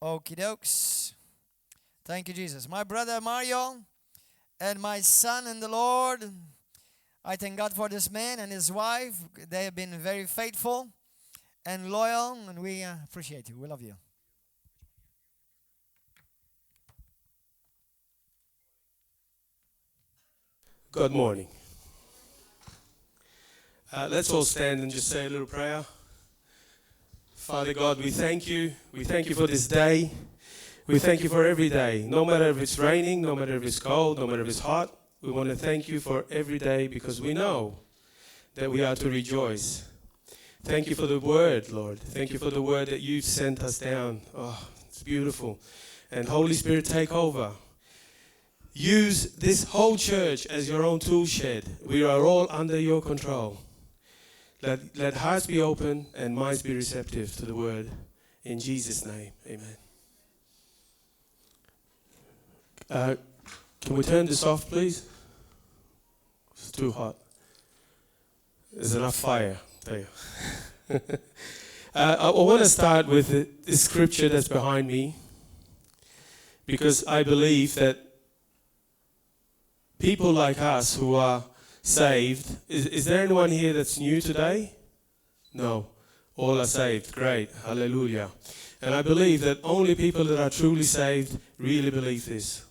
Okie dokes. Thank you, Jesus. My brother Mario and my son in the Lord, I thank God for this man and his wife. They have been very faithful and loyal, and we appreciate you. We love you. Good morning. Let's all stand and just say a little prayer. Father God, we thank you. We thank you for this day. We thank you for every day. No matter if it's raining, no matter if it's cold, no matter if it's hot, we want to thank you for every day because we know that we are to rejoice. Thank you for the word, Lord. Thank you for the word that you've sent us down. Oh, it's beautiful. And Holy Spirit, take over. Use this whole church as your own tool shed. We are all under your control. Let hearts be open and minds be receptive to the word. In Jesus' name, amen. Can we turn this off, please? It's too hot. There's enough fire. There you go. I want to start with the scripture that's behind me because I believe that people like us who are saved, is there anyone here that's new today? No. All are saved. Great. Hallelujah. And I believe that only people that are truly saved really believe this.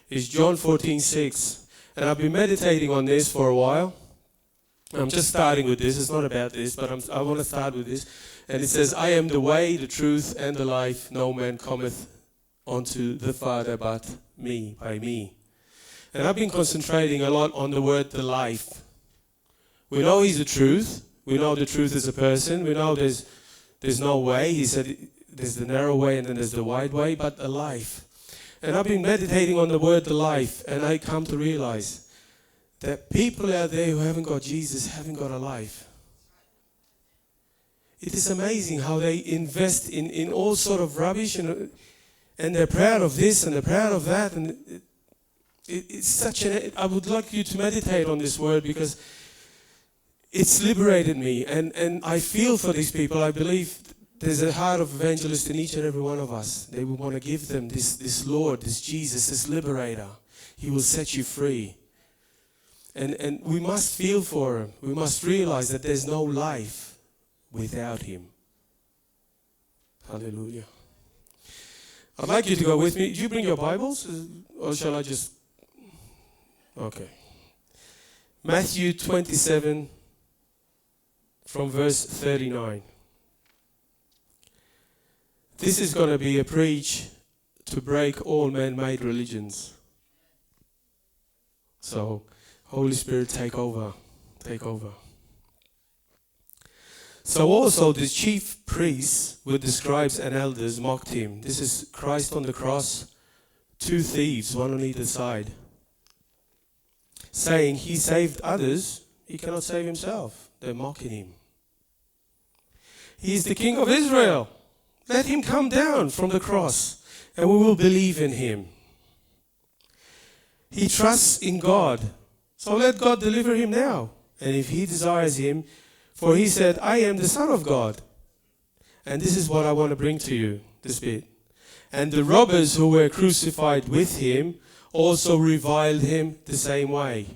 It's John 14:6. And I've been meditating on this for a while. I'm just starting with this. It's not about this, but I want to start with this. And it says, I am the way, the truth, and the life. No man cometh unto the Father but me, by me. And I've been concentrating a lot on the word the life. We know he's the truth. We know the truth is a person. We know there's no way. He said there's the narrow way and then there's the wide way, but a life. And I've been meditating on the word the life, and I come to realize that people out there who haven't got Jesus haven't got a life. It is amazing how they invest in all sort of rubbish and they're proud of this and they're proud of that, and it's such I would like you to meditate on this word because it's liberated me, and I feel for these people. I believe there's a heart of evangelist in each and every one of us. They will want to give them this Lord, this Jesus, this liberator. He will set you free. And we must feel for him. We must realize that there's no life without him. Hallelujah. I'd like you to go with me. Do you bring your Bibles? Or shall I just... Okay. Matthew 27 from verse 39. This is going to be a preach to break all man-made religions. So, Holy Spirit, take over. Take over. So also the chief priests with the scribes and elders mocked him. This is Christ on the cross, two thieves, one on either side, saying he saved others, he cannot save himself. They're mocking him. He is the King of Israel. Let him come down from the cross and we will believe in him. He trusts in God. So let God deliver him now. And if he desires him, for he said, I am the Son of God. And this is what I want to bring to you, this bit. And the robbers who were crucified with him also reviled him the same way.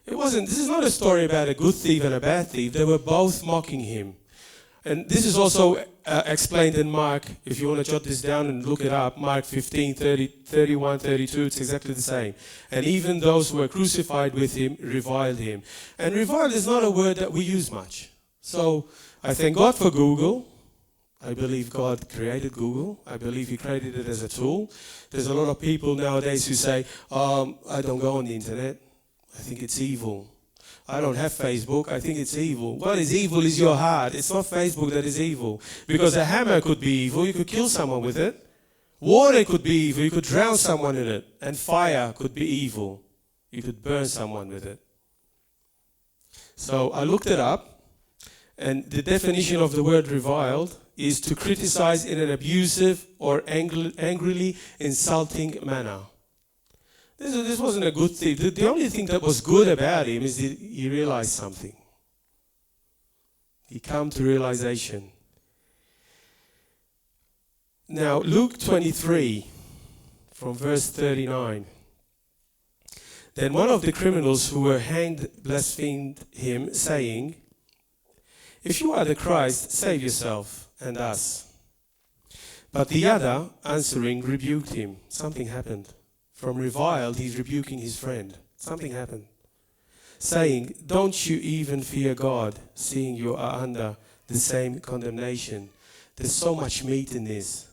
This is not a story about a good thief and a bad thief. They were both mocking him. And this is also explained in Mark, if you want to jot this down and look it up, Mark 15, 30, 31, 32, it's exactly the same. And even those who were crucified with him reviled him. And reviled is not a word that we use much. So I thank God for Google. I believe God created Google. I believe he created it as a tool. There's a lot of people nowadays who say, I don't go on the internet. I think it's evil. I don't have Facebook. I think it's evil. What is evil is your heart. It's not Facebook that is evil. Because a hammer could be evil. You could kill someone with it. Water could be evil. You could drown someone in it. And fire could be evil. You could burn someone with it. So I looked it up. And the definition of the word reviled is to criticize in an abusive or angrily insulting manner. This wasn't a good thing. The only thing that was good about him is that he realized something. He came to realization. Now, Luke 23, from verse 39. Then one of the criminals who were hanged blasphemed him, saying, "If you are the Christ, save yourself and us." But the other, answering, rebuked him. Something happened. From reviled, he's rebuking his friend. Something happened. Saying, "Don't you even fear God, seeing you are under the same condemnation?" There's so much meat in this.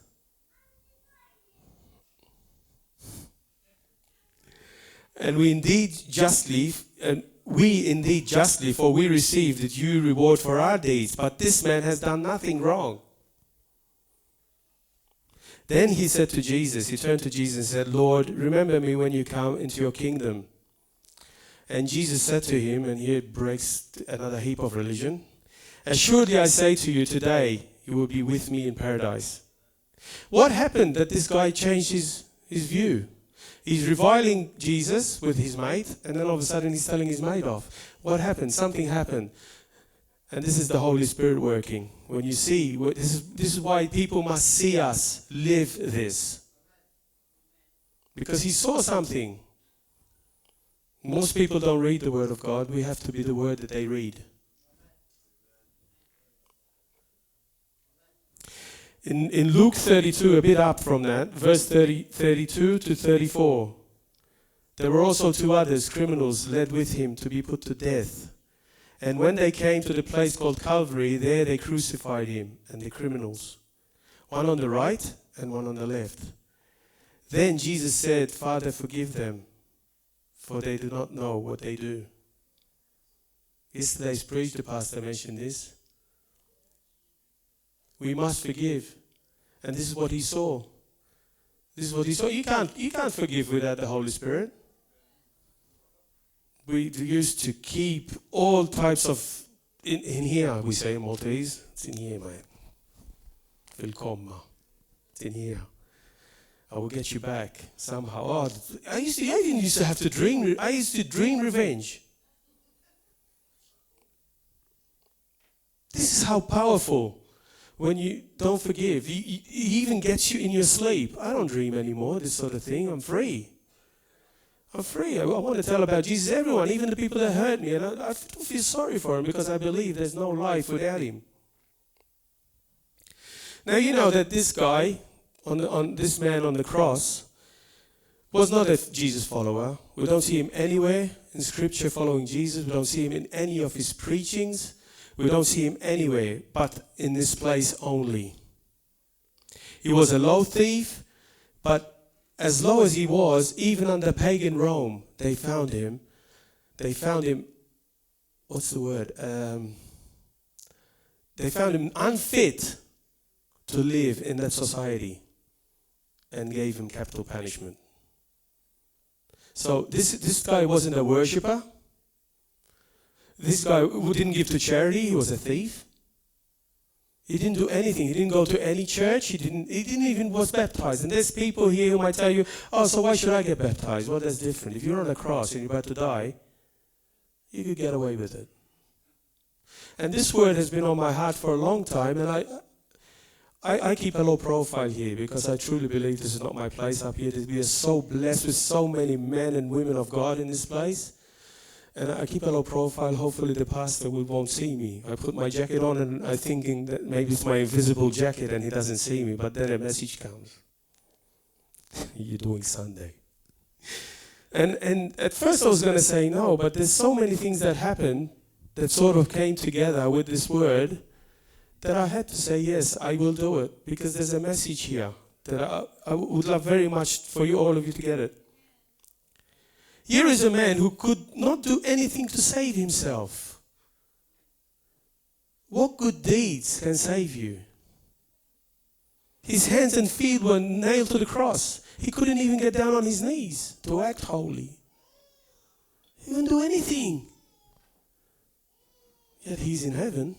And we indeed justly, for we received the due reward for our deeds. But this man has done nothing wrong. Then he said to Jesus, he turned to Jesus and said, "Lord, remember me when you come into your kingdom." And Jesus said to him, and here it breaks another heap of religion, "Assuredly I say to you, today you will be with me in paradise." What happened that this guy changed his view? He's reviling Jesus with his mate, and then all of a sudden he's telling his mate off. What happened? Something happened. And this is the Holy Spirit working. When you see, this is why people must see us live this. Because he saw something. Most people don't read the Word of God. We have to be the Word that they read. In Luke 32, a bit up from that, verse 32 to 34, there were also two others, criminals, led with him to be put to death. And when they came to the place called Calvary, there they crucified him and the criminals, one on the right and one on the left. Then Jesus said, "Father, forgive them, for they do not know what they do." Yesterday's preach, the pastor mentioned this. We must forgive. And this is what he saw. This is what he saw. You can't forgive without the Holy Spirit. We used to keep all types of, in here, we say in Maltese, it's in here, man. Willkommen. It's in here. I will get you back somehow. Oh, I even used to have to dream. I used to dream revenge. This is how powerful. When you don't forgive, he even gets you in your sleep. I don't dream anymore, this sort of thing. I'm free. I'm free. I want to tell about Jesus, everyone, even the people that hurt me. And I don't feel sorry for him because I believe there's no life without him. Now you know that this guy, this man on the cross, was not a Jesus follower. We don't see him anywhere in Scripture following Jesus. We don't see him in any of his preachings. We don't see him anywhere but in this place only. He was a low thief, but as low as he was, even under pagan Rome, they found him. What's the word? They found him unfit to live in that society and gave him capital punishment. So this guy wasn't a worshipper. This guy who didn't give to charity, he was a thief. He didn't do anything. He didn't go to any church. He didn't even was baptized. And there's people here who might tell you, "Oh, so why should I get baptized?" Well, that's different. If you're on a cross and you're about to die, you could get away with it. And this word has been on my heart for a long time, and I keep a low profile here because I truly believe this is not my place up here. We are so blessed with so many men and women of God in this place. And I keep a low profile. Hopefully the pastor won't see me. I put my jacket on and I'm thinking that maybe it's my invisible jacket and he doesn't see me. But then a message comes. You're doing Sunday. And at first I was going to say no, but there's so many things that happened that sort of came together with this word that I had to say, yes, I will do it. Because there's a message here that I would love very much for you, all of you, to get it. Here is a man who could not do anything to save himself. What good deeds can save you? His hands and feet were nailed to the cross. He couldn't even get down on his knees to act holy. He couldn't do anything. Yet he's in heaven.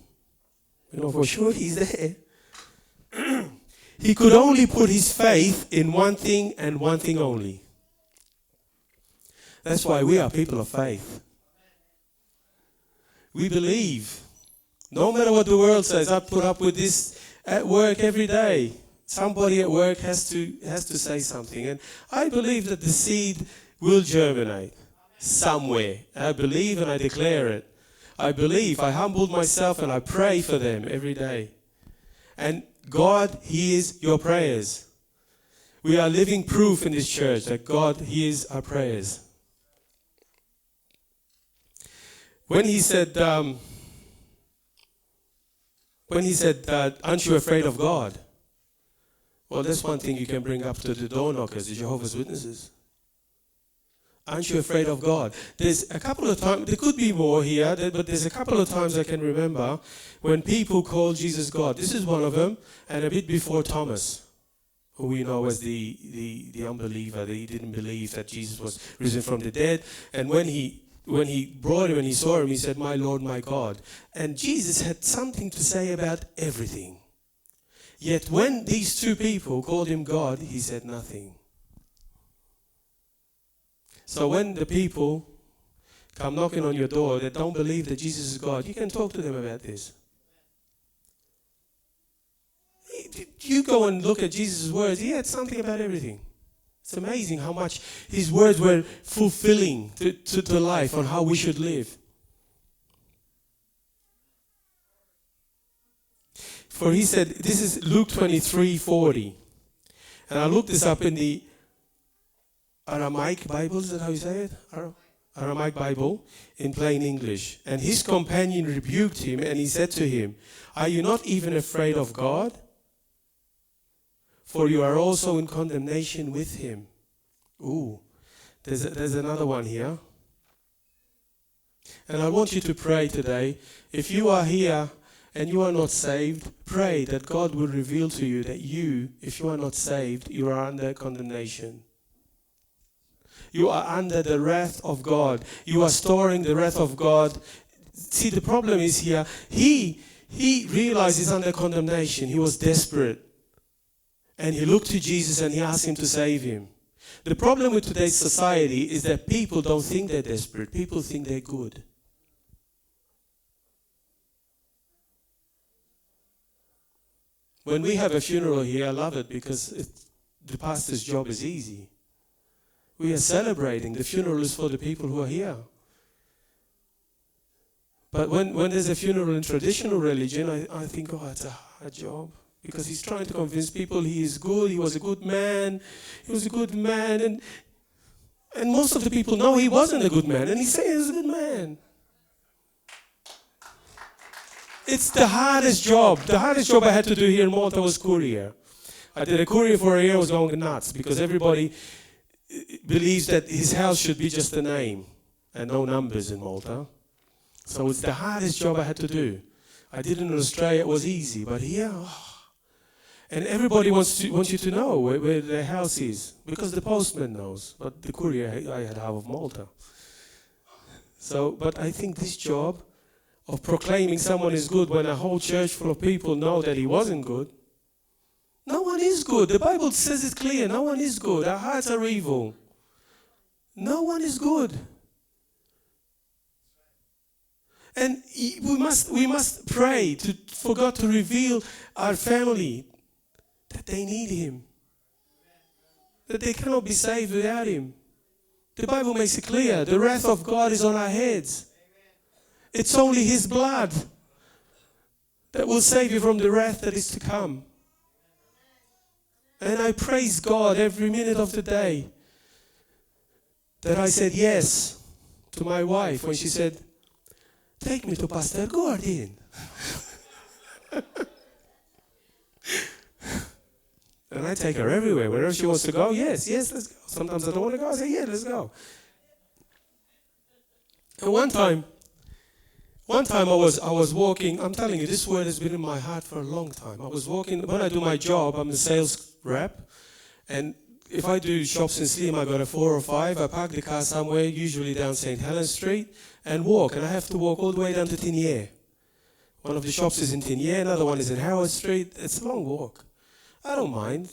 We know for sure he's there. He could only put his faith in one thing and one thing only. That's why we are people of faith. We believe. No matter what the world says, I put up with this at work every day. Somebody at work has to say something. And I believe that the seed will germinate somewhere. I believe and I declare it. I believe. I humbled myself and I pray for them every day. And God hears your prayers. We are living proof in this church that God hears our prayers. When he said, aren't you afraid of God? Well, that's one thing you can bring up to the door knockers, the Jehovah's Witnesses. Aren't you afraid of God? There's a couple of times, there could be more here, but there's a couple of times I can remember when people called Jesus God. This is one of them, and a bit before Thomas, who we know as the unbeliever, that he didn't believe that Jesus was risen from the dead. And when he brought him and he saw him, he said, "My Lord, my God." And Jesus had something to say about everything. Yet when these two people called him God, he said nothing. So when the people come knocking on your door that don't believe that Jesus is God, you can talk to them about this. You go and look at Jesus' words, he had something about everything. It's amazing how much his words were fulfilling to life on how we should live. For he said, this is Luke 23:40. And I looked this up in the Aramaic Bible, is that how you say it? Aramaic Bible, in plain English. And his companion rebuked him, and he said to him, "Are you not even afraid of God? For you are also in condemnation with him." Ooh, there's another one here. And I want you to pray today. If you are here and you are not saved, pray that God will reveal to you that if you are not saved, you are under condemnation. You are under the wrath of God. You are storing the wrath of God. See, the problem is here, he realized he's under condemnation. He was desperate. And he looked to Jesus and he asked him to save him. The problem with today's society is that people don't think they're desperate. People think they're good. When we have a funeral here, I love it because the pastor's job is easy. We are celebrating. The funeral is for the people who are here. But when there's a funeral in traditional religion, I think, oh, it's a hard job. Because he's trying to convince people he is good, he was a good man, and most of the people know he wasn't a good man, and he's saying he was a good man. It's the hardest job. The hardest job I had to do here in Malta was courier. I did a courier for a year. I was going nuts because everybody believes that his house should be just a name and no numbers in Malta. So it's the hardest job I had to do. I did it in Australia, it was easy, but here, and everybody wants you to know where their house is, because the postman knows, but the courier, I had half of Malta. So, but I think this job of proclaiming someone is good when a whole church full of people know that he wasn't good. No one is good. The Bible says it clear. No one is good. Our hearts are evil. No one is good. And we must pray for God to reveal our family that they need him. That they cannot be saved without him. The Bible makes it clear. The wrath of God is on our heads. It's only his blood that will save you from the wrath that is to come. And I praise God every minute of the day that I said yes to my wife when she said, "Take me to Pastor Gordon." And I take her everywhere. Wherever she wants to go, yes, let's go. Sometimes I don't want to go. I say, yeah, let's go. And one time I was walking. I'm telling you, this word has been in my heart for a long time. I was walking. When I do my job, I'm a sales rep. And if I do shops in Sliema, I go to 4 or 5. I park the car somewhere, usually down St. Helens Street, and walk. And I have to walk all the way down to Tinier. One of the shops is in Tinier, another one is in Howard Street. It's a long walk. I don't mind.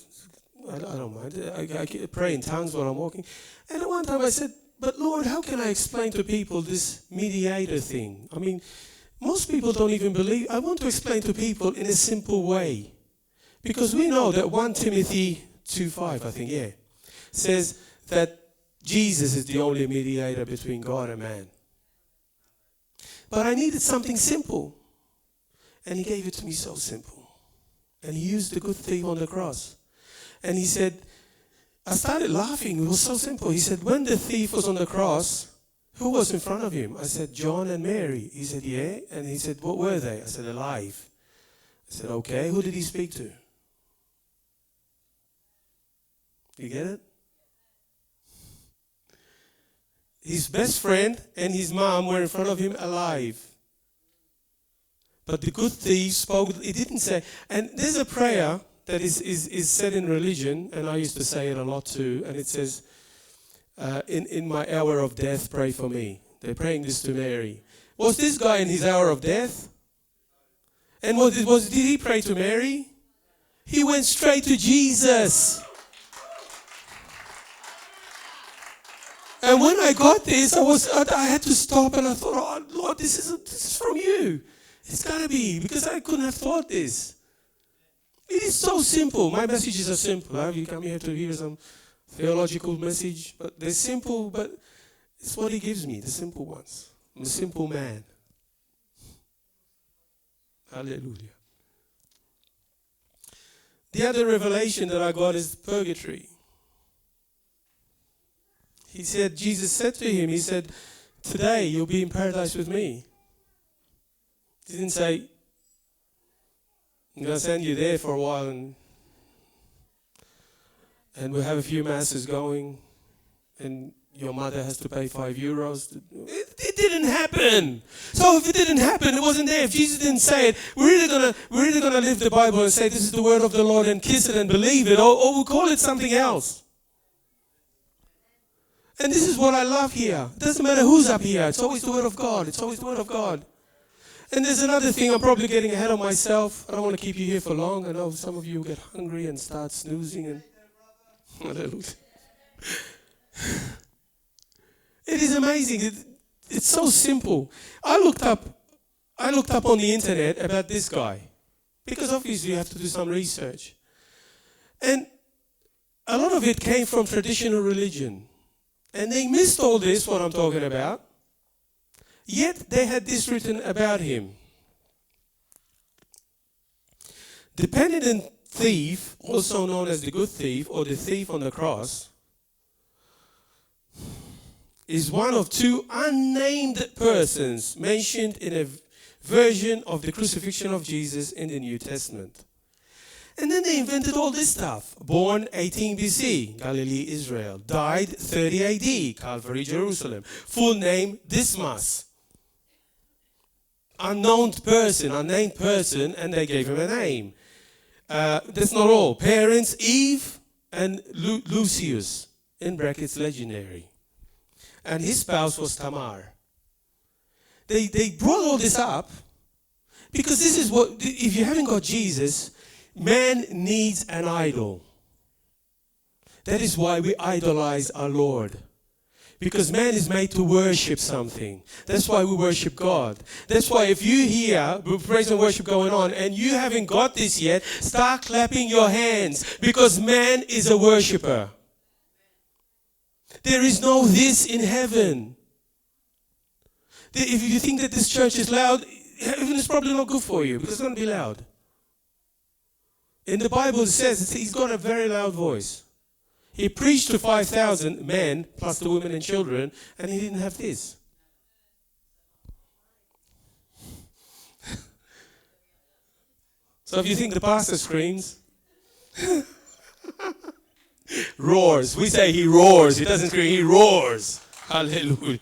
I don't mind. I pray in tongues while I'm walking. And at one time I said, "But Lord, how can I explain to people this mediator thing? I mean, most people don't even believe. I want to explain to people in a simple way. Because we know that 1 Timothy 2:5, I think, says that Jesus is the only mediator between God and man. But I needed something simple. And he gave it to me so simple. And he used the good thief on the cross. And he said, I started laughing. It was so simple. He said, when the thief was on the cross, who was in front of him? I said, John and Mary. He said, yeah. And he said, what were they? I said, alive. I said, okay. Who did he speak to? You get it? His best friend and his mom were in front of him alive. But the good thief spoke, it didn't say, and there's a prayer that is said in religion, and I used to say it a lot too, and it says, in my hour of death, pray for me. They're praying this to Mary. Was this guy in his hour of death? And did he pray to Mary? He went straight to Jesus. And when I got this, I had to stop, and I thought, oh Lord, this is from you. It's got to be, because I couldn't have thought this. It is so simple. My messages are simple. Have you come here to hear some theological message? But they're simple, but it's what he gives me, the simple ones. I'm a simple man. Hallelujah. The other revelation that I got is purgatory. He said, Jesus said to him, he said, today you'll be in paradise with me. He didn't say, I'm going to send you there for a while and we'll have a few masses going and your mother has to pay €5. It didn't happen. So if it didn't happen, it wasn't there. If Jesus didn't say it, we're either gonna live the Bible and say this is the word of the Lord and kiss it and believe it, or we'll call it something else. And this is what I love here. It doesn't matter who's up here. It's always the word of God. It's always the word of God. And there's another thing, I'm probably getting ahead of myself. I don't want to keep you here for long. I know some of you get hungry and start snoozing. And hallelujah. It is amazing. It's so simple. I looked up on the internet about this guy. Because obviously you have to do some research. And a lot of it came from traditional religion. And they missed all this, what I'm talking about. Yet they had this written about him. The penitent thief, also known as the good thief or the thief on the cross, is one of two unnamed persons mentioned in a version of the crucifixion of Jesus in the New Testament. And then they invented all this stuff. Born 18 BC, Galilee, Israel. Died 30 AD, Calvary, Jerusalem. Full name, Dismas. Unnamed person, and they gave him a name. That's not all. Parents, Eve and Lucius, in brackets, legendary. And his spouse was Tamar. They brought all this up because this is what, if you haven't got Jesus, man needs an idol. That is why we idolize our Lord. Because man is made to worship something. That's why we worship God. That's why if you hear praise and worship going on and you haven't got this yet, start clapping your hands. Because man is a worshiper. There is no this in heaven. If you think that this church is loud, heaven is probably not good for you because it's going to be loud. In the Bible it says he's got a very loud voice. He preached to 5,000 men, plus the women and children, and he didn't have this. So if you think the pastor screams, roars. We say he roars. He doesn't scream, he roars. Hallelujah.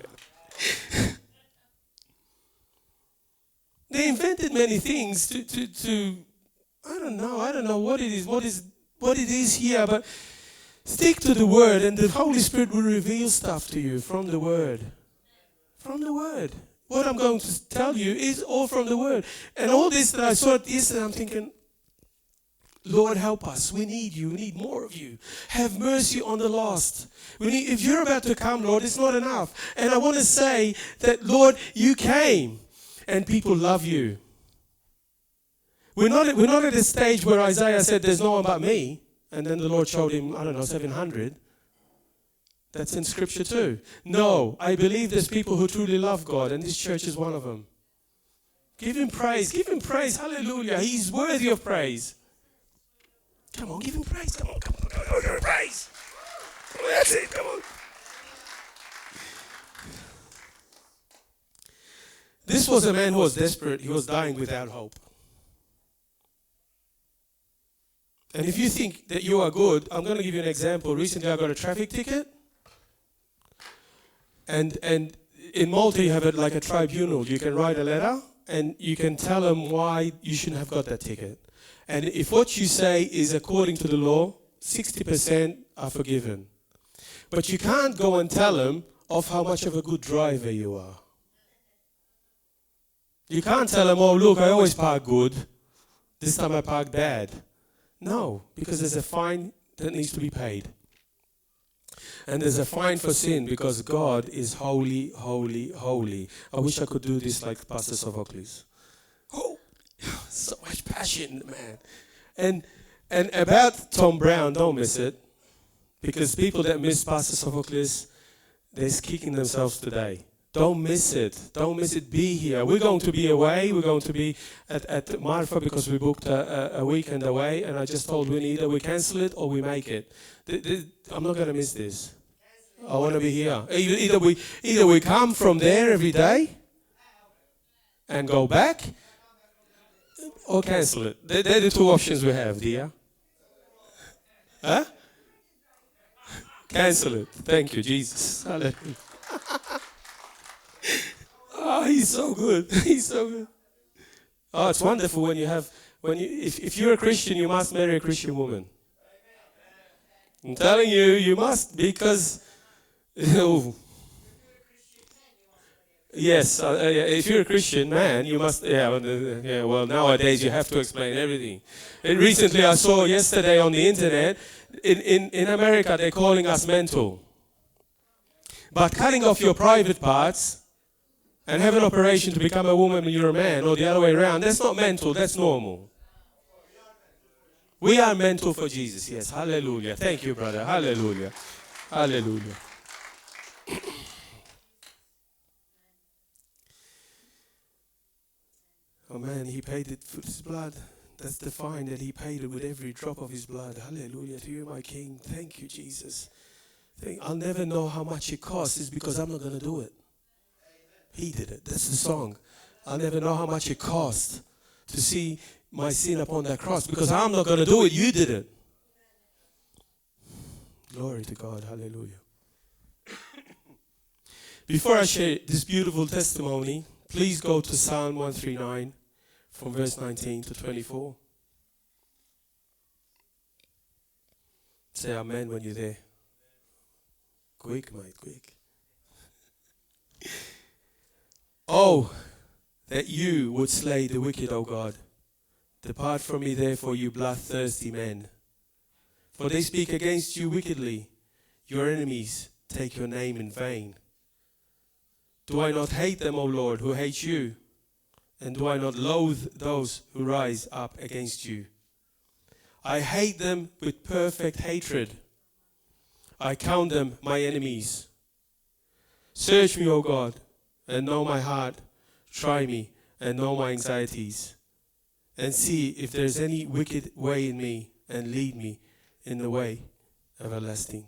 They invented many things to I don't know what it is here, but stick to the Word, and the Holy Spirit will reveal stuff to you from the Word. From the Word. What I'm going to tell you is all from the Word. And all this that I saw yesterday, I'm thinking, Lord, help us. We need you. We need more of you. Have mercy on the lost. If you're about to come, Lord, it's not enough. And I want to say that, Lord, you came, and people love you. We're not at a stage where Isaiah said, there's no one but me. And then the Lord showed him, 700. That's in Scripture too. No, I believe there's people who truly love God, and this church is one of them. Give him praise. Give him praise. Hallelujah. He's worthy of praise. Come on, give him praise. Come on. Give him praise. That's it. Come on. This was a man who was desperate. He was dying without hope. And if you think that you are good, I'm going to give you an example. Recently, I got a traffic ticket. And in Malta, you have it like a tribunal. You can write a letter, and you can tell them why you shouldn't have got that ticket. And if what you say is according to the law, 60% are forgiven. But you can't go and tell them of how much of a good driver you are. You can't tell them, oh, look, I always park good. This time I parked bad. No, because there's a fine that needs to be paid. And there's a fine for sin because God is holy, holy, holy. I wish I could do this like Pastor Sophocles. Oh, so much passion, man. And about Tom Brown, don't miss it. Because people that miss Pastor Sophocles, they're kicking themselves today. Don't miss it. Don't miss it. Be here. We're going to be away. We're going to be at Marfa because we booked a weekend away. And I just told Winnie, either we cancel it or we make it. I'm not going to miss this. I want to be here. Either we come from there every day and go back, or cancel it. They're the two options we have, dear. Huh? Cancel it. Thank you, Jesus. Hallelujah. Oh, he's so good. He's so good. Oh, it's wonderful when you have, if you're a Christian, you must marry a Christian woman. I'm telling you, you must, because, yes, if you're a Christian man, you must, well, nowadays you have to explain everything. And recently I saw yesterday on the internet, in America they're calling us mental. But cutting off your private parts and have an operation to become a woman when you're a man, or the other way around, that's not mental, that's normal. We are mental for Jesus, yes. Hallelujah. Thank you, brother. Hallelujah. Hallelujah. Oh man, he paid it with his blood. That's the fine that he paid it with every drop of his blood. Hallelujah to you, my King. Thank you, Jesus. I'll never know how much it costs. It's because I'm not going to do it. He did it. That's the song. I'll never know how much it cost to see my sin upon that cross, because I'm not going to do it. You did it. Glory to God. Hallelujah. Before I share this beautiful testimony, please go to Psalm 139 from verse 19 to 24. Say amen when you're there. Quick, mate, quick. Oh, that you would slay the wicked, O God. Depart from me, therefore, you bloodthirsty men. For they speak against you wickedly. Your enemies take your name in vain. Do I not hate them, O Lord, who hate you? And do I not loathe those who rise up against you? I hate them with perfect hatred. I count them my enemies. Search me, O God, and know my heart. Try me and know my anxieties. And see if there is any wicked way in me, and lead me in the way everlasting.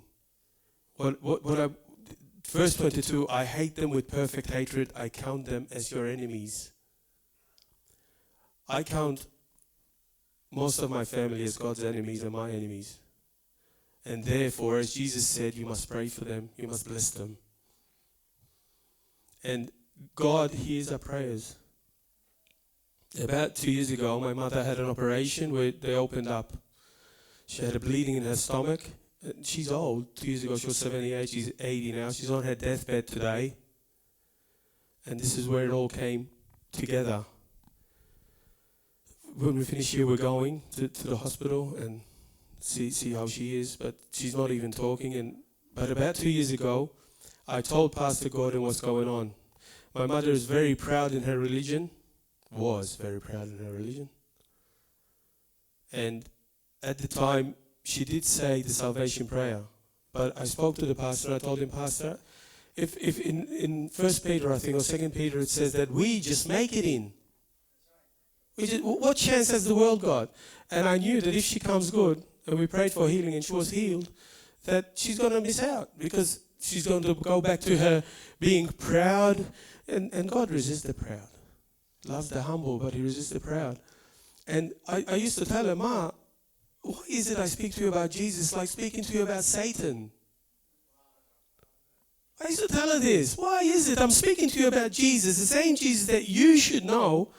Verse 22, I hate them with perfect hatred. I count them as your enemies. I count most of my family as God's enemies and my enemies. And therefore, as Jesus said, you must pray for them. You must bless them. And God hears our prayers. About 2 years ago, my mother had an operation where they opened up. She had a bleeding in her stomach. She's old. 2 years ago, she was 78. She's 80 now. She's on her deathbed today. And this is where it all came together. When we finish here, we're going to the hospital and see how she is. But she's not even talking. But about 2 years ago, I told Pastor Gordon what's going on. My mother is very proud in her religion. Was very proud in her religion. And at the time, she did say the salvation prayer. But I spoke to the pastor and I told him, Pastor, if in 1 Peter, I think, or 2 Peter, it says that we just make it in. What chance has the world got? And I knew that if she comes good, and we prayed for healing and she was healed, that she's going to miss out because she's going to go back to her being proud. And God resists the proud. Loves the humble, but he resists the proud. And I used to tell her, Ma, why is it I speak to you about Jesus like speaking to you about Satan? I used to tell her this. Why is it I'm speaking to you about Jesus, the same Jesus that you should know,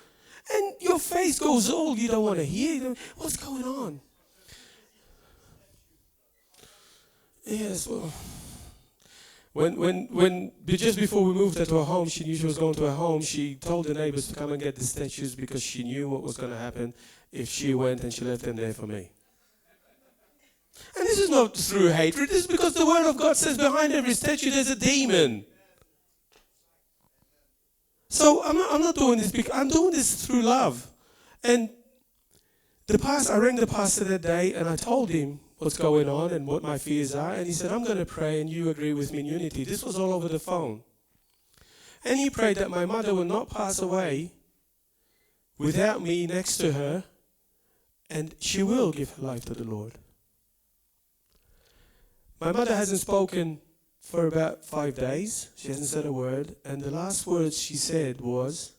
and your face goes all, you don't want to hear. What's going on? Yes, well, when just before we moved her to her home, she knew she was going to her home. She told the neighbors to come and get the statues because she knew what was going to happen if she went and she left them there for me. And this is not through hatred. This is because the Word of God says behind every statue there's a demon. So I'm not doing this because I'm doing this through love. And I rang the pastor that day and I told him what's going on and what my fears are. And he said, I'm going to pray and you agree with me in unity. This was all over the phone. And he prayed that my mother will not pass away without me next to her, and she will give her life to the Lord. My mother hasn't spoken for about 5 days. She hasn't said a word. And the last words she said was,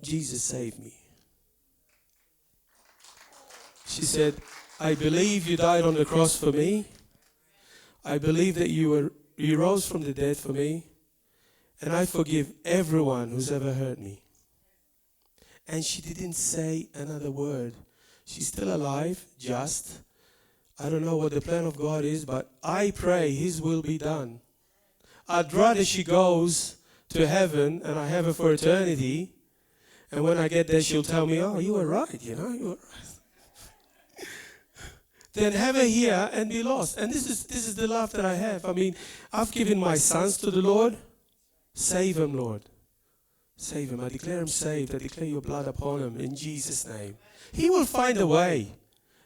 Jesus saved me. She said, I believe you died on the cross for me. I believe that you rose from the dead for me. And I forgive everyone who's ever hurt me. And she didn't say another word. She's still alive, just. I don't know what the plan of God is, but I pray His will be done. I'd rather she goes to heaven and I have her for eternity. And when I get there, she'll tell me, oh, you were right, you were right. Then have her here and be lost. And this is the love that I have. I mean, I've given my sons to the Lord. Save him, Lord. Save him. I declare him saved. I declare your blood upon him in Jesus' name. He will find a way.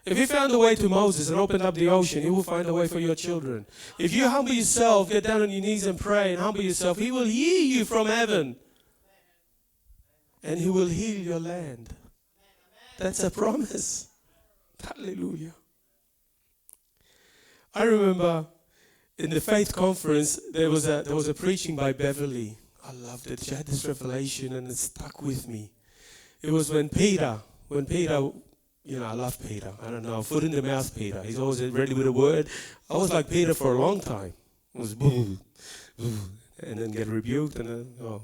If he found a way to Moses and opened up the ocean, he will find a way for your children. If you humble yourself, get down on your knees and pray and humble yourself, he will hear you from heaven. And he will heal your land. That's a promise. Hallelujah. I remember in the faith conference, there was a preaching by Beverly. I loved it. She had this revelation and it stuck with me. It was when Peter, I love Peter. I don't know, foot in the mouth Peter. He's always ready with a word. I was like Peter for a long time. It was boom, boom, and then get rebuked and then,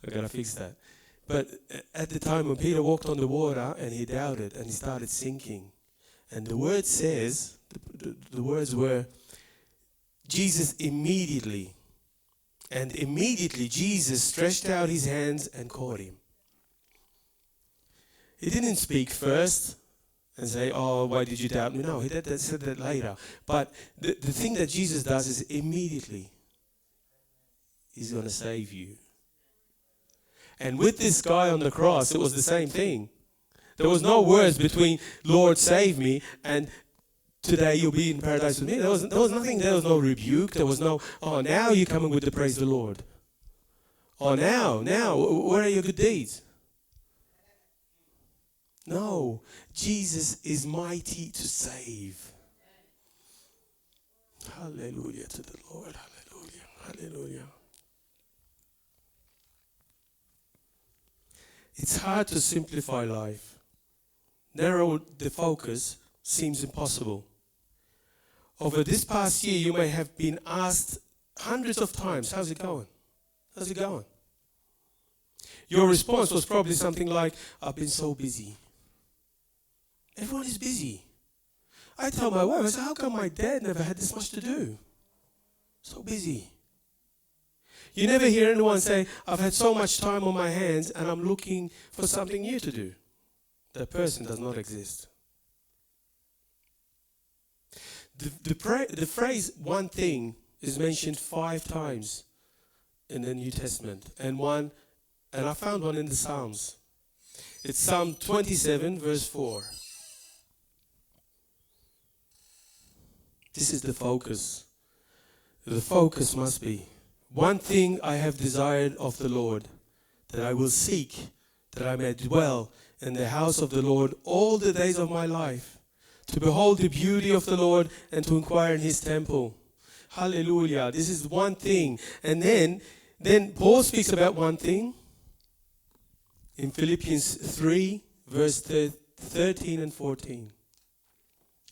I gotta fix that. But at the time when Peter walked on the water and he doubted and he started sinking. And the word says, the words were, Jesus immediately Jesus stretched out his hands and caught him. He didn't speak first and say, oh, why did you doubt me? No, he said that later. But the thing that Jesus does is immediately he's going to save you. And with this guy on the cross, it was the same thing. There was no words between, Lord, save me, and today you'll be in paradise with me. There was nothing. There was no rebuke. There was no, oh, now you're coming with the praise the Lord. Oh, now, where are your good deeds? No, Jesus is mighty to save. Hallelujah to the Lord. Hallelujah. Hallelujah. It's hard to simplify life. Narrow the focus seems impossible. Over this past year, you may have been asked hundreds of times, how's it going? How's it going? Your response was probably something like, I've been so busy. Everyone is busy. I tell my wife, I say, how come my dad never had this much to do? So busy. You never hear anyone say, I've had so much time on my hands and I'm looking for something new to do. That person does not exist. The phrase one thing is mentioned 5 times in the New Testament and I found one in the Psalms. It's Psalm 27, verse 4. This is the focus. The focus must be, one thing I have desired of the Lord, that I will seek, that I may dwell in the house of the Lord all the days of my life, to behold the beauty of the Lord and to inquire in his temple. Hallelujah. This is one thing. And then Paul speaks about one thing in Philippians 3, verse 13 and 14.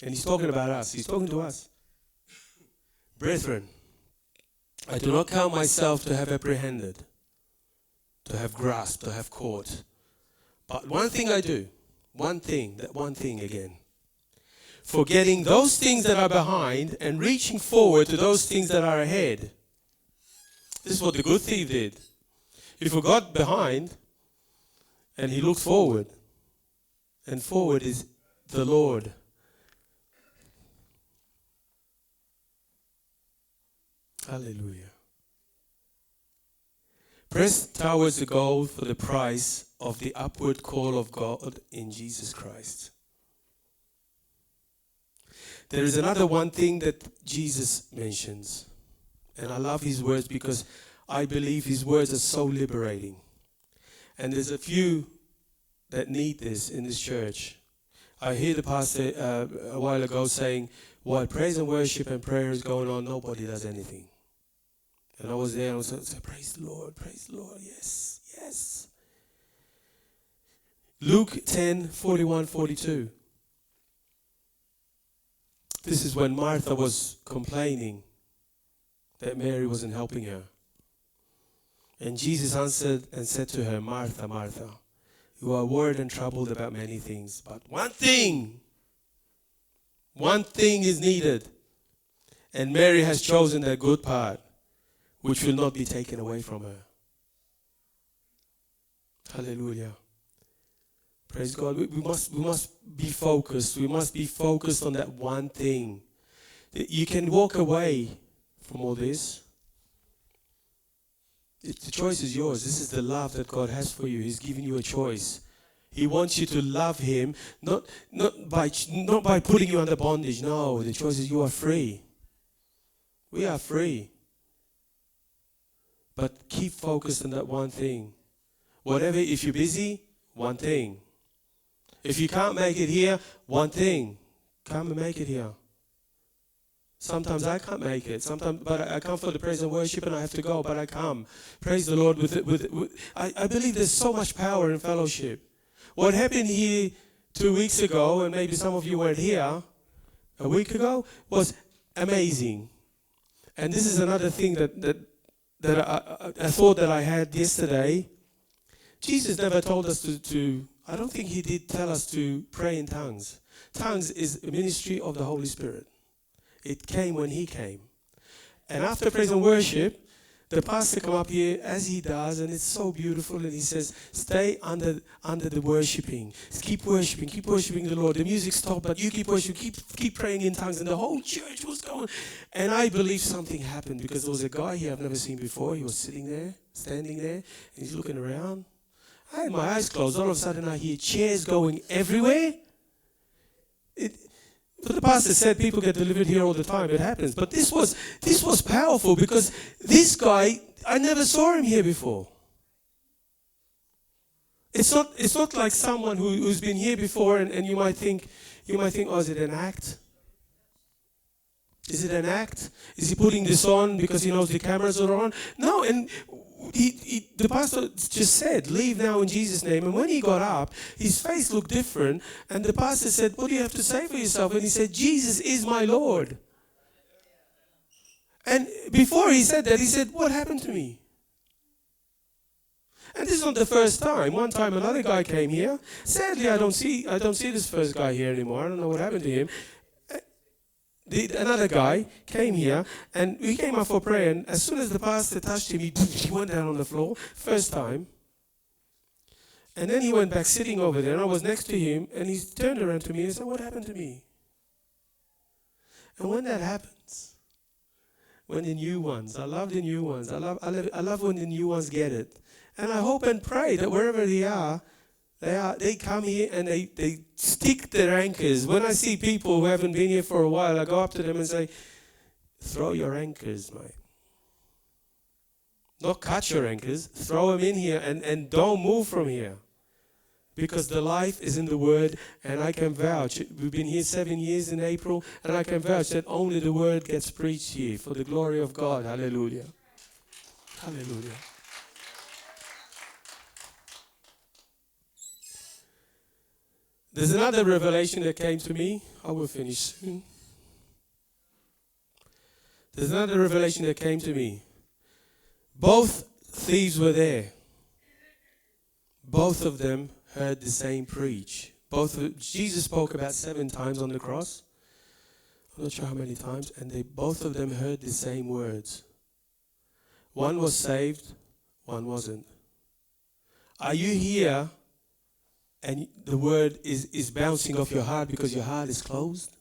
And he's talking about us. He's talking to us. Brethren, I do not count myself to have apprehended, to have grasped, to have caught. But one thing I do, one thing again. Forgetting those things that are behind and reaching forward to those things that are ahead. This is what the good thief did. He forgot behind and he looked forward. And forward is the Lord. Hallelujah. Press towards the goal for the prize of the upward call of God in Jesus Christ. There is another one thing that Jesus mentions. And I love his words because I believe his words are so liberating. And there's a few that need this in this church. I hear the pastor a while ago saying, while praise and worship and prayer is going on, nobody does anything. And I was there and I was saying, praise the Lord, yes, yes. Luke 10, 41, 42. This is when Martha was complaining that Mary wasn't helping her. And Jesus answered and said to her, Martha, Martha, you are worried and troubled about many things, but one thing is needed. And Mary has chosen the good part, which will not be taken away from her. Hallelujah. Praise God. We must be focused. We must be focused on that one thing. You can walk away from all this. The choice is yours. This is the love that God has for you. He's giving you a choice. He wants you to love him, not by putting you under bondage. No, the choice is you are free. We are free. But keep focused on that one thing. Whatever, if you're busy, one thing. If you can't make it here, one thing. Come and make it here. Sometimes I can't make it. But I come for the praise and worship and I have to go, but I come. Praise the Lord. I believe there's so much power in fellowship. What happened here 2 weeks ago, and maybe some of you weren't here a week ago, was amazing. And this is another thing that I thought that I had yesterday. Jesus never told us to, I don't think he did tell us to pray in tongues. Tongues is a ministry of the Holy Spirit. It came when he came. And after praise and worship, the pastor come up here as he does, and it's so beautiful, and he says, stay under the worshiping. Keep worshiping the Lord. The music stopped, but you keep worshiping, keep praying in tongues, and the whole church was going. And I believe something happened, because there was a guy here I've never seen before. He was sitting there, standing there, and he's looking around. I had my eyes closed. All of a sudden I hear chairs going everywhere. But the pastor said people get delivered here all the time. It happens. But this was powerful, because this guy, I never saw him here before. It's not like someone who's been here before, and you might think, oh, is it an act? Is it an act? Is he putting this on because he knows the cameras are on? No, and the pastor just said, leave now in Jesus' name. And when he got up, his face looked different. And the pastor said, what do you have to say for yourself? And he said, Jesus is my Lord. And before he said that, he said, what happened to me? And this is not the first time. One time another guy came here. Sadly, I don't see this first guy here anymore. I don't know what happened to him. Another guy came here, and we came up for prayer, and as soon as the pastor touched him, he went down on the floor, first time. And then he went back sitting over there, and I was next to him, and he turned around to me and said, what happened to me? And when that happens, when the new ones, I love the new ones, I love when the new ones get it. And I hope and pray that wherever they are, They come here and they stick their anchors. When I see people who haven't been here for a while, I go up to them and say, throw your anchors, mate. Not cut your anchors, throw them in here and don't move from here. Because the life is in the Word, and I can vouch. We've been here 7 years in April, and I can vouch that only the Word gets preached here for the glory of God. Hallelujah. Hallelujah. There's another revelation that came to me. I will finish soon. There's another revelation that came to me. Both thieves were there. Both of them heard the same preach. Jesus spoke about 7 times on the cross. I'm not sure how many times. And both of them heard the same words. One was saved, one wasn't. Are you here and the word is bouncing off your heart because your heart is closed?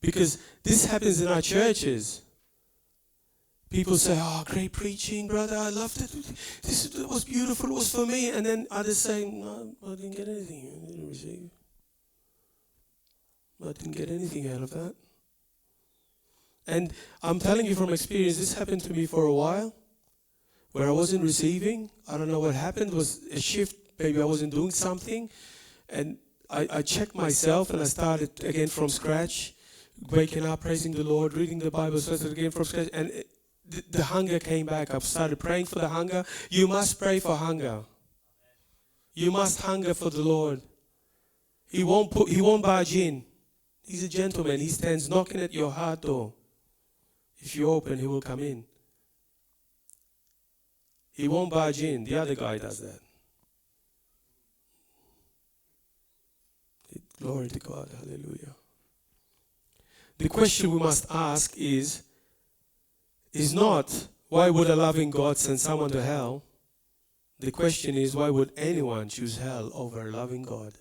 Because this happens in our churches. People say, oh, great preaching, brother, I loved it. This was beautiful, it was for me. And then others say, no, I didn't get anything. I didn't receive. I didn't get anything out of that. And I'm telling you from experience, this happened to me for a while, where I wasn't receiving. I don't know what happened. It was a shift. Maybe I wasn't doing something. And I checked myself, and I started again from scratch, waking up, praising the Lord, reading the Bible, started again from scratch. And the hunger came back. I started praying for the hunger. You must pray for hunger. You must hunger for the Lord. He won't barge in. He's a gentleman. He stands knocking at your heart door. If you open, he will come in. He won't barge in. The other guy does that. Glory to God. Hallelujah. The question we must ask is not, why would a loving God send someone to hell? The question is, why would anyone choose hell over a loving God?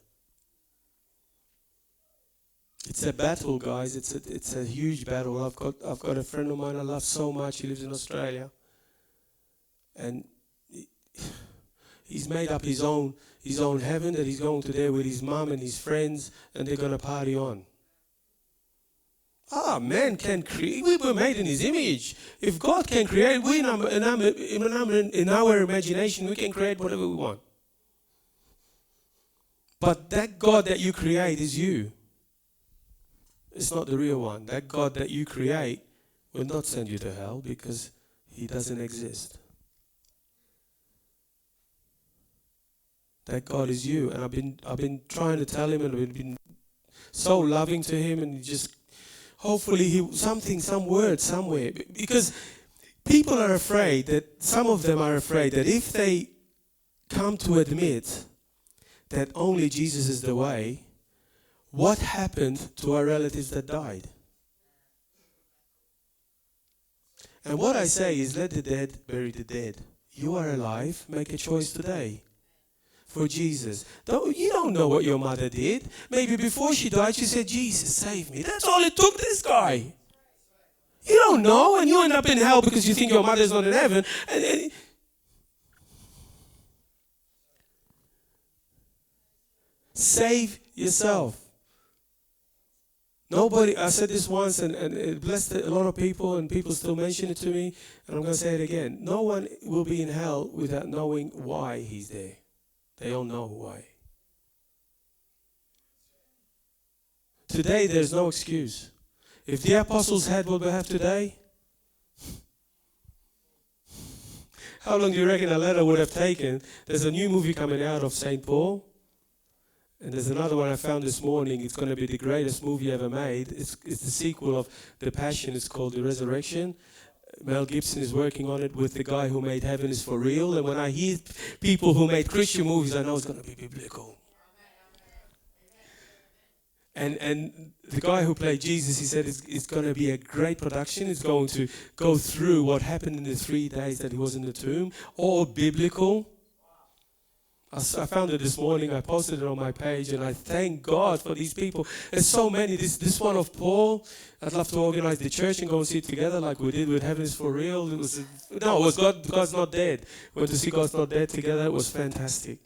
It's a battle, guys. It's a huge battle. I've got a friend of mine I love so much. He lives in Australia. And he's made up his own heaven that he's going to there with his mum and his friends, and they're going to party on. Man can create. We were made in his image. If God can create, in our imagination, we can create whatever we want. But that God that you create is you. It's not the real one. That God that you create will not send you to hell because he doesn't exist. That God is you. And I've been trying to tell him, and I've been so loving to him, and just hopefully some word somewhere. Because people are afraid some of them are afraid that if they come to admit that only Jesus is the way, what happened to our relatives that died? And what I say is, let the dead bury the dead. You are alive, make a choice today for Jesus. You don't know what your mother did. Maybe before she died, she said, Jesus, save me. That's all it took, this guy. You don't know, and you end up in hell because you think your mother's not in heaven. Save yourself. Nobody, I said this once, and it blessed a lot of people, and people still mention it to me, and I'm going to say it again. No one will be in hell without knowing why he's there. They all know why. Today, there's no excuse. If the apostles had what we have today, how long do you reckon a letter would have taken? There's a new movie coming out of St. Paul. And there's another one I found this morning. It's going to be the greatest movie ever made. It's the sequel of The Passion. It's called The Resurrection. Mel Gibson is working on it with the guy who made Heaven is for Real. And when I hear people who made Christian movies, I know it's going to be biblical. And the guy who played Jesus, he said it's going to be a great production. It's going to go through what happened in the 3 days that he was in the tomb. All biblical. I found it this morning. I posted it on my page, and I thank God for these people. There's so many. This one of Paul. I'd love to organize the church and go and see it together, like we did with Heaven is for Real. It was God's Not Dead. We went to see God's Not Dead together. It was fantastic.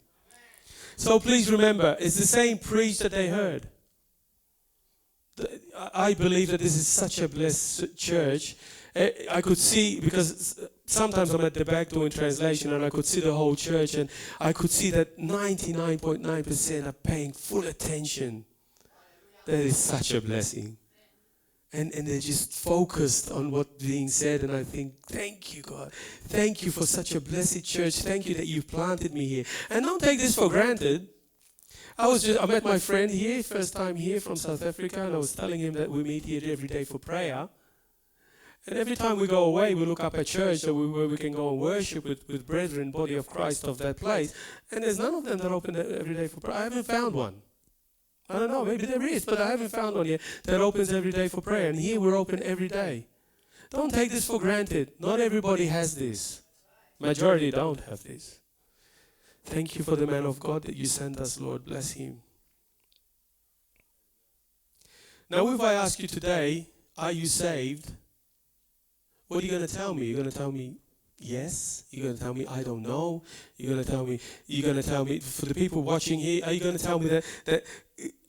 So please remember, it's the same preach that they heard. I believe that this is such a blessed church. I could see, because sometimes I'm at the back doing translation, and I could see the whole church, and I could see that 99.9% are paying full attention. That is such a blessing. And they're just focused on what's being said, and I think, thank you, God. Thank you for such a blessed church. Thank you that you've planted me here. And don't take this for granted. I met my friend here, first time here from South Africa, and I was telling him that we meet here every day for prayer. And every time we go away, we look up at church where we can go and worship with brethren, body of Christ of that place. And there's none of them that open every day for prayer. I haven't found one. I don't know, maybe there is, but I haven't found one yet that opens every day for prayer. And here we're open every day. Don't take this for granted. Not everybody has this. Majority don't have this. Thank you for the man of God that you sent us, Lord. Bless him. Now, if I ask you today, are you saved? What are you going to tell me? You're going to tell me, yes. You're going to tell me, I don't know. You're going to tell me, for the people watching here, are you going to tell me that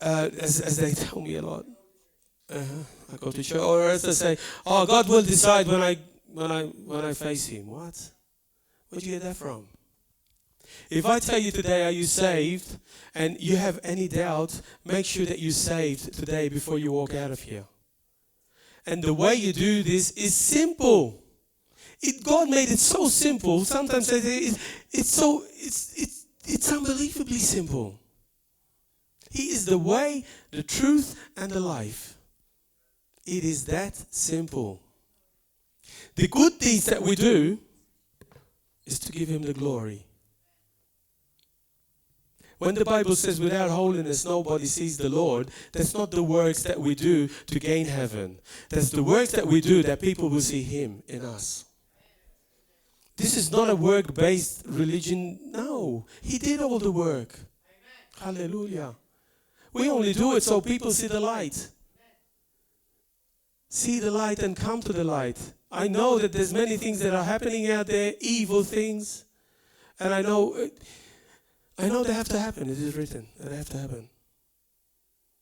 as they tell me a lot, I go to church, or as they say, oh, God will decide when I face him. What? Where'd you get that from? If I tell you today, are you saved, and you have any doubt, make sure that you're saved today before you walk out of here. And the way you do this is simple. God made it so simple. Sometimes it's unbelievably simple. He is the way, the truth, and the life. It is that simple. The good deeds that we do is to give him the glory. When the Bible says without holiness nobody sees the Lord, that's not the works that we do to gain heaven. That's the works that we do that people will see him in us. This is not a work-based religion. No, he did all the work. Amen. Hallelujah. We only do it so people see the light. See the light and come to the light. I know that there's many things that are happening out there, evil things. And I know they have to happen. It is written that they have to happen.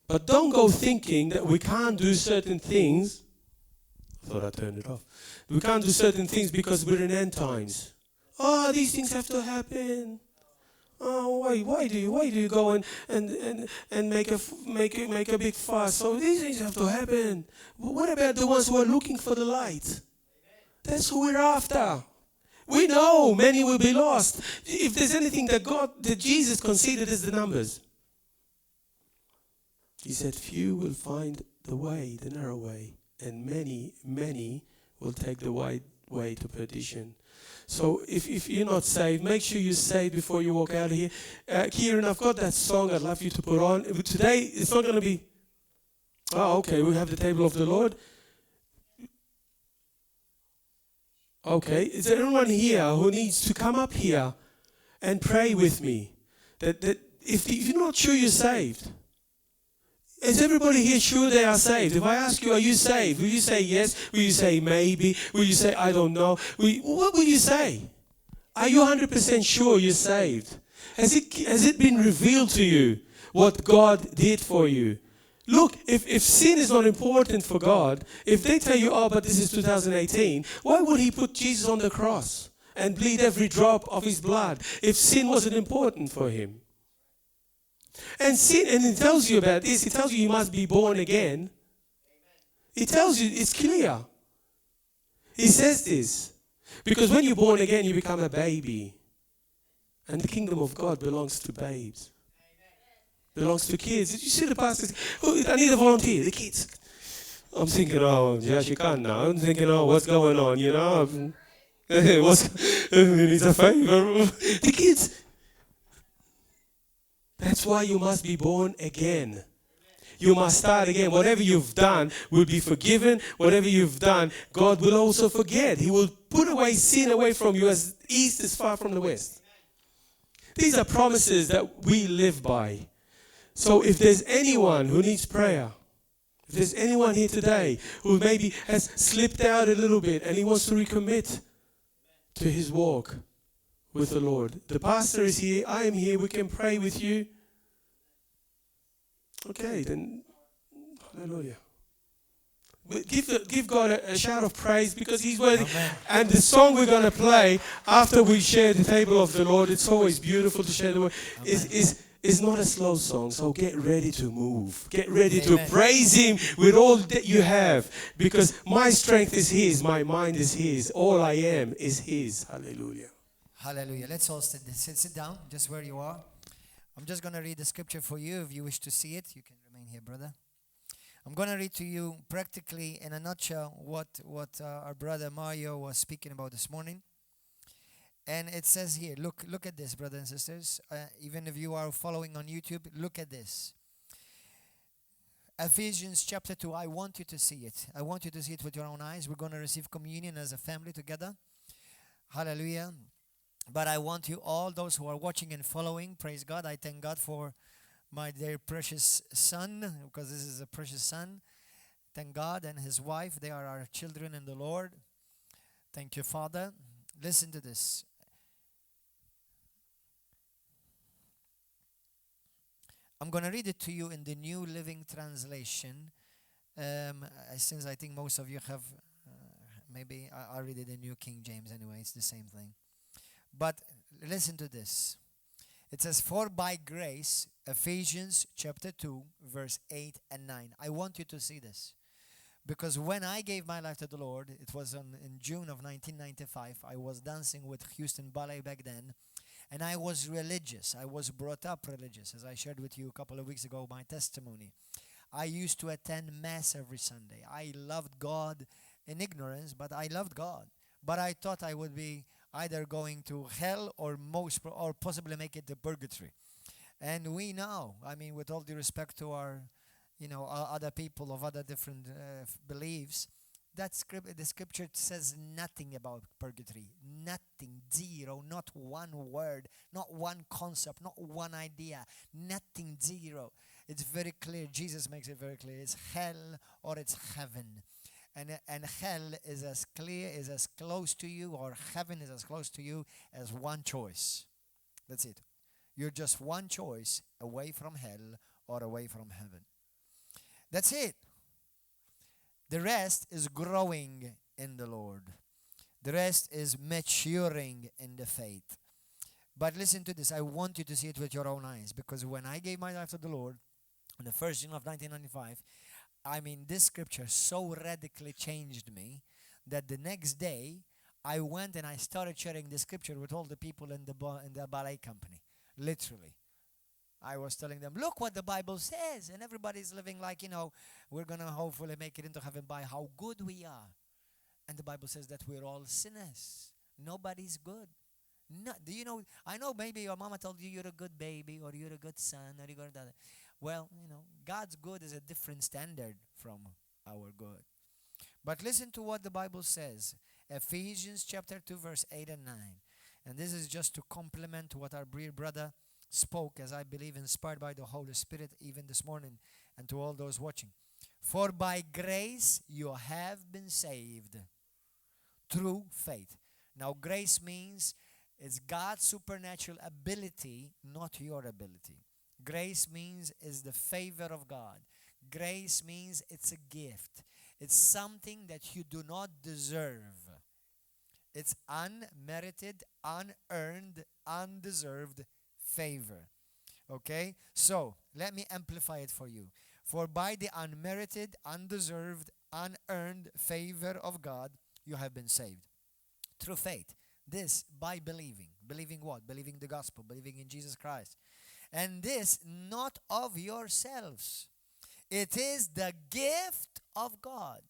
But don't go thinking that we can't do certain things. I thought I turned it off. We can't do certain things because we're in end times. Oh, these things have to happen. Oh, why do you go and make a big fuss? So these things have to happen. But what about the ones who are looking for the light? That's who we're after. We know many will be lost. If there's anything that Jesus considered as the numbers, he said, few will find the way, the narrow way, and many will take the wide way to perdition. So if you're not saved, make sure you're saved before you walk out of here. Kieran, I've got that song I'd love you to put on. Today, it's not going to be, okay, we have the table of the Lord. Okay, is there anyone here who needs to come up here and pray with me? That if you're not sure you're saved, is everybody here sure they are saved? If I ask you, are you saved? Will you say yes? Will you say maybe? Will you say I don't know? What will you say? Are you 100% sure you're saved? Has it been revealed to you what God did for you? Look, if sin is not important for God, if they tell you, but this is 2018, why would he put Jesus on the cross and bleed every drop of his blood if sin wasn't important for him? And sin, and it tells you about this, it tells you must be born again. It tells you, it's clear. He says this, because when you're born again, you become a baby. And the kingdom of God belongs to babes. Belongs to kids. Did you see the pastor? I need a volunteer. The kids. I'm thinking, yeah, she can't now. I'm thinking, what's going on? Needs a favor. The kids. That's why you must be born again. You must start again. Whatever you've done will be forgiven. Whatever you've done, God will also forget. He will put away sin away from you as east is far from the west. These are promises that we live by. So if there's anyone who needs prayer, if there's anyone here today who maybe has slipped out a little bit and he wants to recommit to his walk with the Lord, the pastor is here, I am here, we can pray with you. Okay, then, hallelujah. Give God a shout of praise because He's worthy. Amen. And the song we're going to play after we share the table of the Lord, it's always beautiful to share the word, is not a slow song. So get ready to move. Get ready to praise Him with all that you have, because my strength is His, my mind is His, all I am is His. Hallelujah. Hallelujah. Let's all sit down just where you are. I'm just going to read the scripture for you. If you wish to see it, you can remain here, brother. I'm going to read to you practically in a nutshell what our brother Mario was speaking about this morning. And it says here, look at this, brothers and sisters. Even if you are following on YouTube, look at this. Ephesians chapter 2, I want you to see it. I want you to see it with your own eyes. We're going to receive communion as a family together. Hallelujah. But I want you all, those who are watching and following, praise God. I thank God for my dear precious son, because this is a precious son. Thank God, and his wife, they are our children in the Lord. Thank you, Father. Listen to this. I'm going to read it to you in the New Living Translation. Since I think most of you have, maybe I'll read it in New King James anyway, it's the same thing. But listen to this. It says, for by grace, Ephesians chapter 2, verse 8 and 9. I want you to see this. Because when I gave my life to the Lord, it was in June of 1995. I was dancing with Houston Ballet back then. And I was religious. I was brought up religious. As I shared with you a couple of weeks ago, my testimony. I used to attend Mass every Sunday. I loved God in ignorance, but I loved God. But I thought I would be either going to hell or possibly make it to purgatory. And we know, I mean, with all due respect to our, other people of other different beliefs, the scripture says nothing about purgatory. Nothing, zero, not one word, not one concept, not one idea, nothing, zero. It's very clear. Jesus makes it very clear. It's hell or it's heaven. And hell is as clear, is as close to you, or heaven is as close to you as one choice. That's it. You're just one choice away from hell or away from heaven. That's it. The rest is growing in the Lord. The rest is maturing in the faith. But listen to this. I want you to see it with your own eyes, because when I gave my life to the Lord on the 1st June of 1995, I mean, this scripture so radically changed me that the next day I went and I started sharing the scripture with all the people in the ballet company. Literally. I was telling them, look what the Bible says. And everybody's living like, we're going to hopefully make it into heaven by how good we are. And the Bible says that we're all sinners. Nobody's good. No, do you know? I know maybe your mama told you you're a good baby or you're a good son or you're good that. Well, God's good is a different standard from our good. But listen to what the Bible says. Ephesians chapter 2, verse 8 and 9. And this is just to complement what our dear brother spoke, as I believe inspired by the Holy Spirit even this morning, and to all those watching. For by grace you have been saved through faith. Now grace means it's God's supernatural ability, not your ability. Grace means is the favor of God. Grace means it's a gift. It's something that you do not deserve. It's unmerited, unearned, undeserved favor. Okay? So, let me amplify it for you. For by the unmerited, undeserved, unearned favor of God, you have been saved. Through faith. This by believing. Believing what? Believing the gospel. Believing in Jesus Christ. And this not of yourselves. It is the gift of God.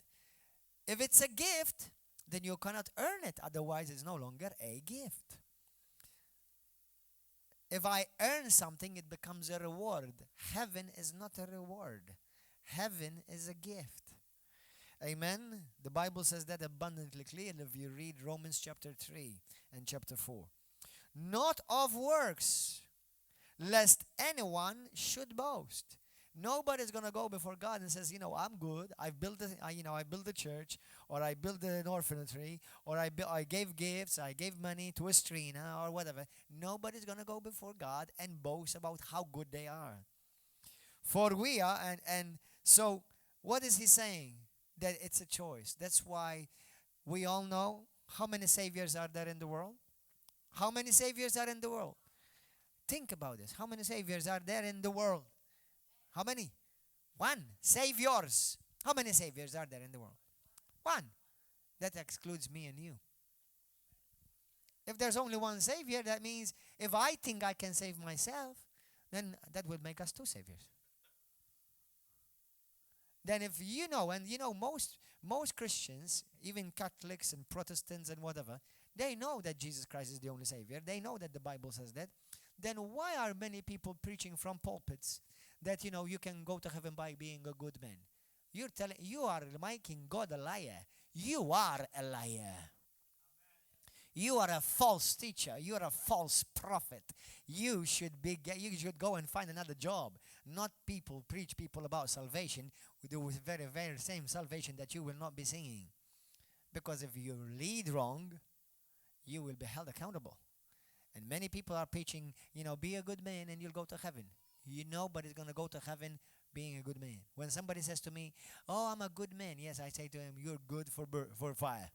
If it's a gift, then you cannot earn it. Otherwise, it's no longer a gift. If I earn something, it becomes a reward. Heaven is not a reward. Heaven is a gift. Amen. The Bible says that abundantly clear if you read Romans chapter 3 and chapter 4. not of works, lest anyone should boast. Nobody's gonna go before God and says, I'm good. I've built I built a church, or I built an orphanage, or I gave gifts, I gave money to Estrina, or whatever. Nobody's gonna go before God and boast about how good they are. For we are, and so what is he saying? That it's a choice. That's why we all know how many saviors are there in the world. How many saviors are in the world? Think about this. How many saviors are there in the world? How many? One. Saviors. How many saviors are there in the world? One. That excludes me and you. If there's only one savior, that means if I think I can save myself, then that would make us two saviors. Then if most Christians, even Catholics and Protestants and whatever, they know that Jesus Christ is the only savior. They know that the Bible says that. Then why are many people preaching from pulpits that you can go to heaven by being a good man? You are making God a liar. You are a liar. You are a false teacher. You are a false prophet. You should go and find another job. Not preach people about salvation with the very, very same salvation that you will not be singing. Because if you lead wrong, you will be held accountable. And many people are preaching, be a good man and you'll go to heaven. Nobody's going to go to heaven being a good man. When somebody says to me, "Oh, I'm a good man," yes, I say to him, "You're good for fire."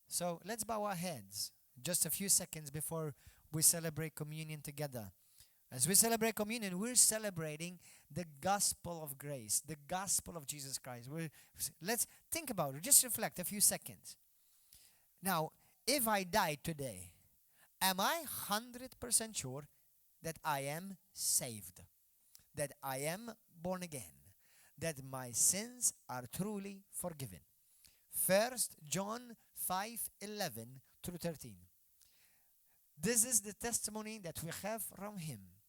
So let's bow our heads just a few seconds before we celebrate communion together. As we celebrate communion, we're celebrating the gospel of grace, the gospel of Jesus Christ. Let's think about it. Just reflect a few seconds. Now, if I die today, am I 100% sure that I am saved, that I am born again, that my sins are truly forgiven? 1 John 5:11 through 13. This is the testimony that we have from him,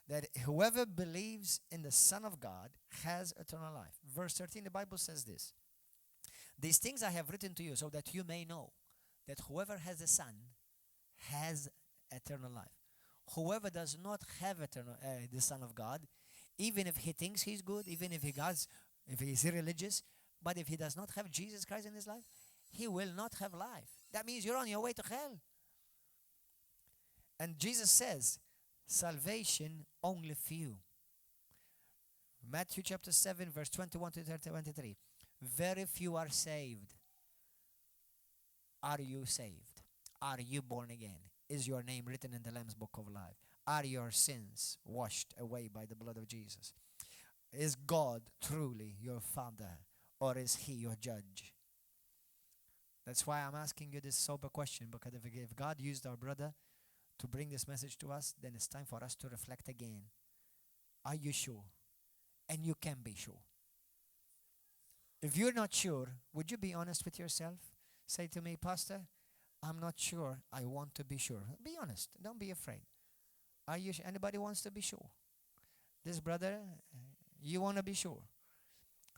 that whoever believes in the Son of God has eternal life. Verse 13, the Bible says this: "These things I have written to you so that you may know that whoever has the Son has eternal life. Whoever does not have the Son of God, even if he thinks he's good, even if he's religious, but if he does not have Jesus Christ in his life, he will not have life." That means you're on your way to hell. And Jesus says, salvation only few. Matthew chapter 7, verse 21 to 23. Very few are saved. Are you saved? Are you born again? Is your name written in the Lamb's book of life? Are your sins washed away by the blood of Jesus? Is God truly your Father, or is he your judge? That's why I'm asking you this sober question, because if God used our brother to bring this message to us, then it's time for us to reflect again. Are you sure? And you can be sure. If you're not sure, would you be honest with yourself? Say to me, "Pastor, I'm not sure. I want to be sure." Be honest. Don't be afraid. Are you? Anybody wants to be sure? This brother, you want to be sure.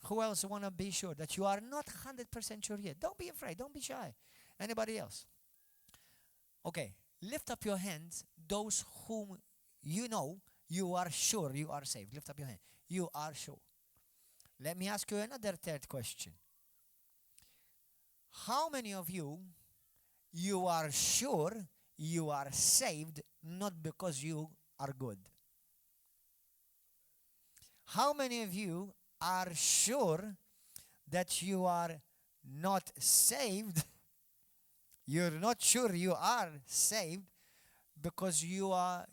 Who else want to be sure that you are not 100% sure yet? Don't be afraid. Don't be shy. Anybody else? Okay. Lift up your hands, those whom you know you are sure you are saved. Lift up your hand. You are sure. Let me ask you another third question. How many of you are sure you are saved not because you are good? How many of you are sure that you are not saved? You're not sure you are saved because you are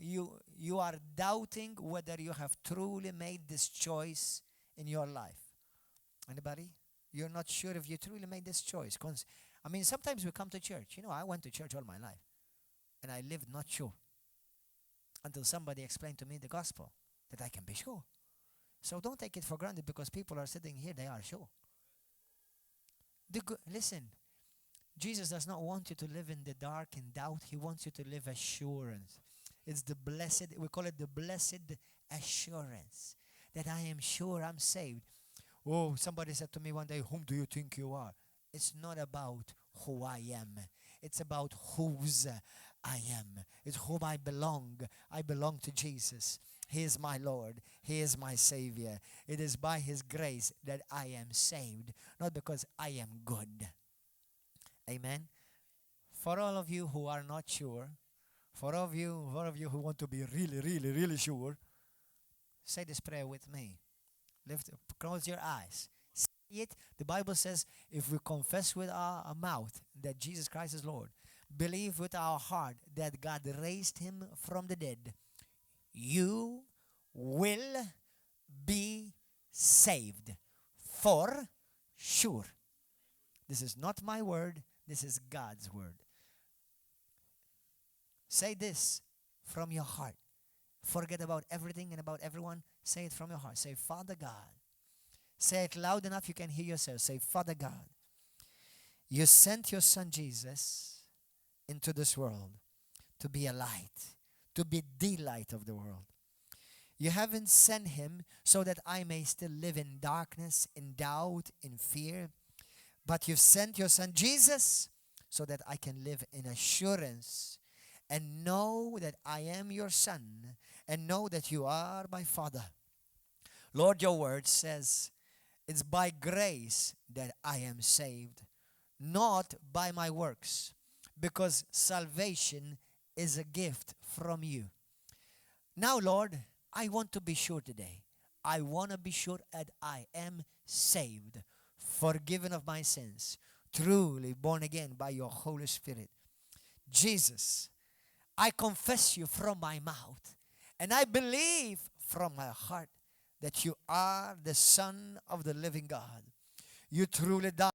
doubting whether you have truly made this choice in your life. Anybody? You're not sure if you truly made this choice. Sometimes we come to church. I went to church all my life, and I lived not sure until somebody explained to me the gospel that I can be sure. So don't take it for granted because people are sitting here, they are sure. Listen. Jesus does not want you to live in the dark and doubt. He wants you to live assurance. It's we call it the blessed assurance that I am sure I'm saved. Oh, somebody said to me one day, "Whom do you think you are?" It's not about who I am. It's about whose I am. It's whom I belong. I belong to Jesus. He is my Lord. He is my Savior. It is by His grace that I am saved, not because I am good. Amen. For all of you who are not sure, for all of you who want to be really, really, really sure, say this prayer with me. Close your eyes. Say it. The Bible says if we confess with our mouth that Jesus Christ is Lord, believe with our heart that God raised Him from the dead, you will be saved. For sure. This is not my word. This is God's word. Say this from your heart. Forget about everything and about everyone. Say it from your heart. Say, Father God. Say it loud enough you can hear yourself. Say, Father God, you sent your Son Jesus into this world to be a light, to be the light of the world. You haven't sent Him so that I may still live in darkness, in doubt, in fear, but you've sent your Son Jesus so that I can live in assurance and know that I am your Son and know that you are my Father. Lord, your word says it's by grace that I am saved, not by my works, because salvation is a gift from you. Now, Lord, I want to be sure today. I want to be sure that I am saved, forgiven of my sins, truly born again by your Holy Spirit. Jesus, I confess you from my mouth, and I believe from my heart that you are the Son of the living God. You truly died